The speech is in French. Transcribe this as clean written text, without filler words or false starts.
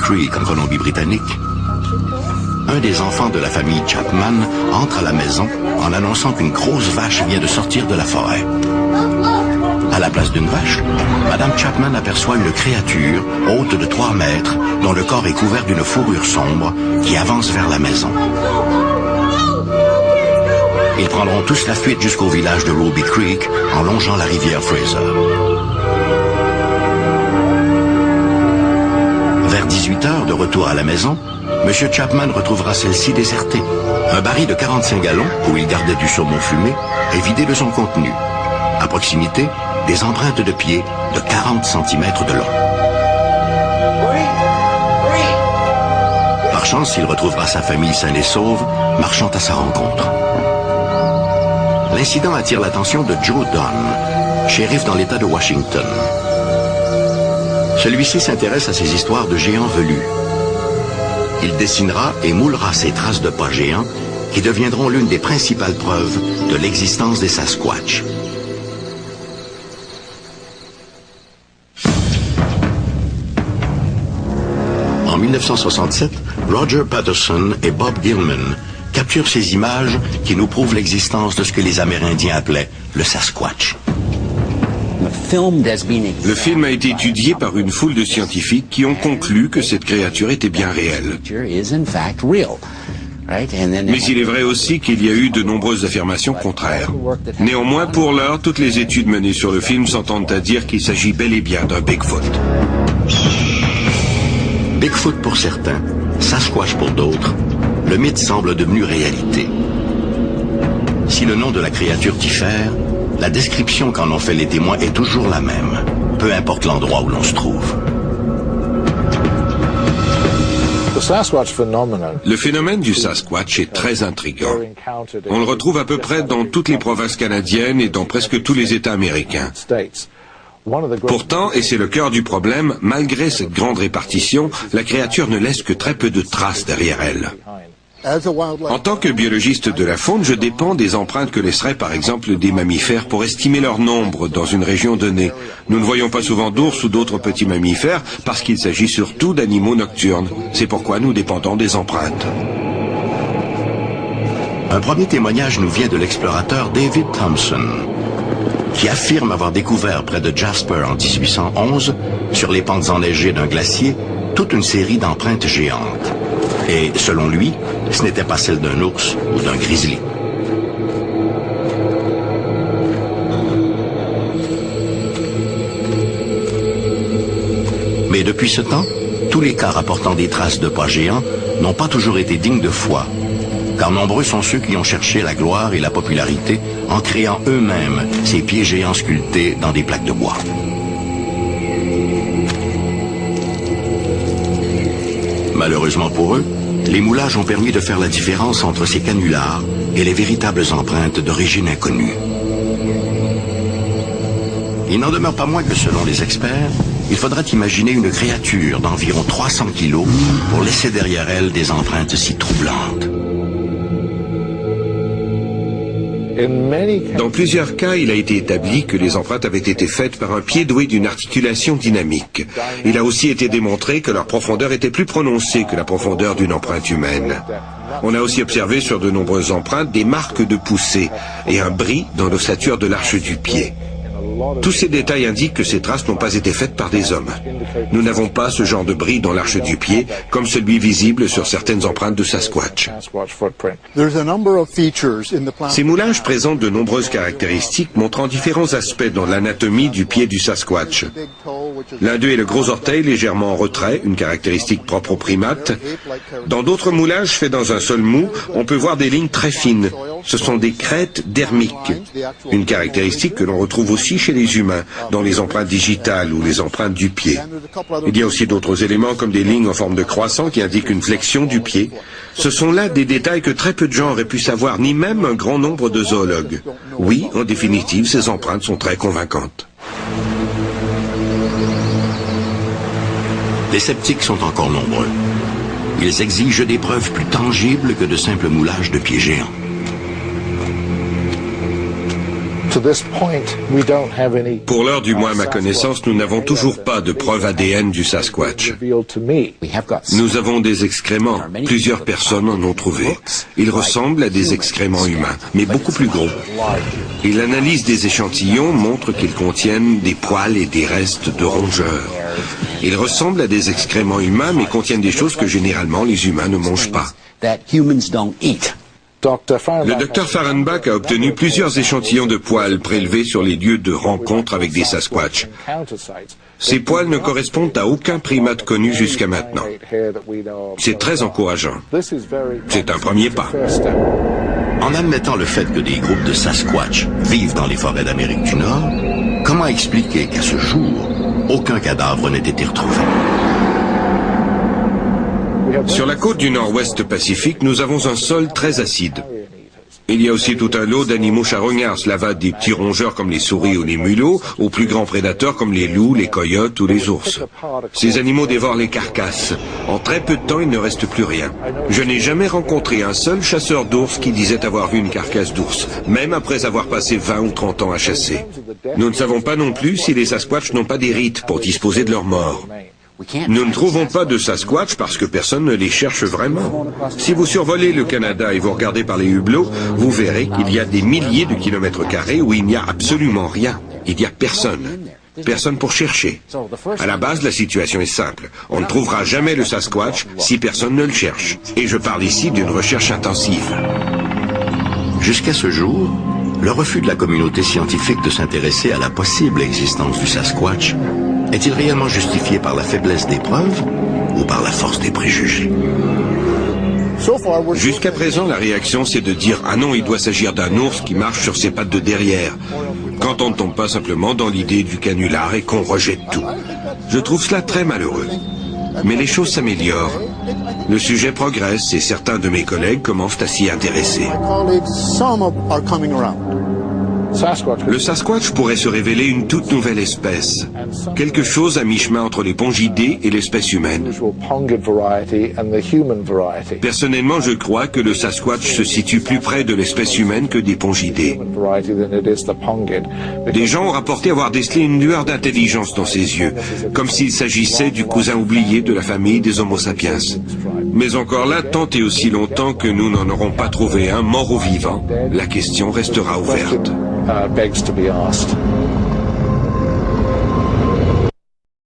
Creek, en Colombie-Britannique, un des enfants de la famille Chapman entre à la maison en annonçant qu'une grosse vache vient de sortir de la forêt. À la place d'une vache, Madame Chapman aperçoit une créature haute de 3 mètres dont le corps est couvert d'une fourrure sombre qui avance vers la maison. Ils prendront tous la fuite jusqu'au village de Ruby Creek en longeant la rivière Fraser. Vers 18h, de retour à la maison, M. Chapman retrouvera celle-ci désertée. Un baril de 45 gallons, où il gardait du saumon fumé, est vidé de son contenu. À proximité, des empreintes de pieds de 40 cm de long. Par chance, il retrouvera sa famille saine et sauve, marchant à sa rencontre. L'incident attire l'attention de Joe Dunn, shérif dans l'État de Washington. Celui-ci s'intéresse à ces histoires de géants velus. Il dessinera et moulera ces traces de pas géants qui deviendront l'une des principales preuves de l'existence des Sasquatch. En 1967, Roger Patterson et Bob Gilman capturent ces images qui nous prouvent l'existence de ce que les Amérindiens appelaient le Sasquatch. Le film a été étudié par une foule de scientifiques qui ont conclu que cette créature était bien réelle. Mais il est vrai aussi qu'il y a eu de nombreuses affirmations contraires. Néanmoins, pour l'heure, toutes les études menées sur le film s'entendent à dire qu'il s'agit bel et bien d'un Bigfoot. Bigfoot pour certains, Sasquatch pour d'autres, le mythe semble devenu réalité. Si le nom de la créature diffère, la description qu'en ont fait les témoins est toujours la même, peu importe l'endroit où l'on se trouve. Le phénomène du Sasquatch est très intriguant. On le retrouve à peu près dans toutes les provinces canadiennes et dans presque tous les États américains. Pourtant, et c'est le cœur du problème, malgré cette grande répartition, la créature ne laisse que très peu de traces derrière elle. En tant que biologiste de la faune, je dépends des empreintes que laisseraient par exemple des mammifères pour estimer leur nombre dans une région donnée. Nous ne voyons pas souvent d'ours ou d'autres petits mammifères parce qu'il s'agit surtout d'animaux nocturnes. C'est pourquoi nous dépendons des empreintes. Un premier témoignage nous vient de l'explorateur David Thompson, qui affirme avoir découvert près de Jasper en 1811, sur les pentes enneigées d'un glacier, toute une série d'empreintes géantes. Et, selon lui, ce n'était pas celle d'un ours ou d'un grizzly. Mais depuis ce temps, tous les cas rapportant des traces de pas géants n'ont pas toujours été dignes de foi, car nombreux sont ceux qui ont cherché la gloire et la popularité en créant eux-mêmes ces pieds géants sculptés dans des plaques de bois. Malheureusement pour eux, les moulages ont permis de faire la différence entre ces canulars et les véritables empreintes d'origine inconnue. Il n'en demeure pas moins que selon les experts, il faudrait imaginer une créature d'environ 300 kilos pour laisser derrière elle des empreintes si troublantes. Dans plusieurs cas, il a été établi que les empreintes avaient été faites par un pied doué d'une articulation dynamique. Il a aussi été démontré que leur profondeur était plus prononcée que la profondeur d'une empreinte humaine. On a aussi observé sur de nombreuses empreintes des marques de poussée et un bris dans l'ossature de l'arche du pied. Tous ces détails indiquent que ces traces n'ont pas été faites par des hommes. Nous n'avons pas ce genre de bris dans l'arche du pied, comme celui visible sur certaines empreintes de Sasquatch. Ces moulages présentent de nombreuses caractéristiques montrant différents aspects dans l'anatomie du pied du Sasquatch. L'un d'eux est le gros orteil légèrement en retrait, une caractéristique propre aux primates. Dans d'autres moulages faits dans un sol mou, on peut voir des lignes très fines. Ce sont des crêtes dermiques, une caractéristique que l'on retrouve aussi chez les humains, dans les empreintes digitales ou les empreintes du pied. Il y a aussi d'autres éléments comme des lignes en forme de croissant qui indiquent une flexion du pied. Ce sont là des détails que très peu de gens auraient pu savoir, ni même un grand nombre de zoologues. Oui, en définitive, ces empreintes sont très convaincantes. Les sceptiques sont encore nombreux. Ils exigent des preuves plus tangibles que de simples moulages de pieds géants. Pour l'heure, du moins à ma connaissance, nous n'avons toujours pas de preuve ADN du Sasquatch. Nous avons des excréments. Plusieurs personnes en ont trouvé. Ils ressemblent à des excréments humains, mais beaucoup plus gros. Et l'analyse des échantillons montre qu'ils contiennent des poils et des restes de rongeurs. Ils ressemblent à des excréments humains, mais contiennent des choses que généralement les humains ne mangent pas. Le docteur Fahrenbach a obtenu plusieurs échantillons de poils prélevés sur les lieux de rencontre avec des Sasquatch. Ces poils ne correspondent à aucun primate connu jusqu'à maintenant. C'est très encourageant. C'est un premier pas. En admettant le fait que des groupes de Sasquatch vivent dans les forêts d'Amérique du Nord, comment expliquer qu'à ce jour, aucun cadavre n'ait été retrouvé? Sur la côte du nord-ouest Pacifique, nous avons un sol très acide. Il y a aussi tout un lot d'animaux charognards. Cela va des petits rongeurs comme les souris ou les mulots, aux plus grands prédateurs comme les loups, les coyotes ou les ours. Ces animaux dévorent les carcasses. En très peu de temps, il ne reste plus rien. Je n'ai jamais rencontré un seul chasseur d'ours qui disait avoir vu une carcasse d'ours, même après avoir passé 20 ou 30 ans à chasser. Nous ne savons pas non plus si les Sasquatch n'ont pas des rites pour disposer de leurs morts. Nous ne trouvons pas de Sasquatch parce que personne ne les cherche vraiment. Si vous survolez le Canada et vous regardez par les hublots, vous verrez qu'il y a des milliers de kilomètres carrés où il n'y a absolument rien. Il n'y a personne. Personne pour chercher. À la base, la situation est simple. On ne trouvera jamais le Sasquatch si personne ne le cherche. Et je parle ici d'une recherche intensive. Jusqu'à ce jour, le refus de la communauté scientifique de s'intéresser à la possible existence du Sasquatch est-il réellement justifié par la faiblesse des preuves ou par la force des préjugés? Jusqu'à présent, la réaction, c'est de dire « Ah non, il doit s'agir d'un ours qui marche sur ses pattes de derrière », quand on ne tombe pas simplement dans l'idée du canular et qu'on rejette tout. Je trouve cela très malheureux. Mais les choses s'améliorent. Le sujet progresse et certains de mes collègues commencent à s'y intéresser. Le Sasquatch pourrait se révéler une toute nouvelle espèce, quelque chose à mi-chemin entre les pongidés et l'espèce humaine. Personnellement, je crois que le Sasquatch se situe plus près de l'espèce humaine que des pongidés. Des gens ont rapporté avoir décelé une lueur d'intelligence dans ses yeux, comme s'il s'agissait du cousin oublié de la famille des Homo sapiens. Mais encore là, tant et aussi longtemps que nous n'en aurons pas trouvé un mort ou vivant, la question restera ouverte. Begs to be asked.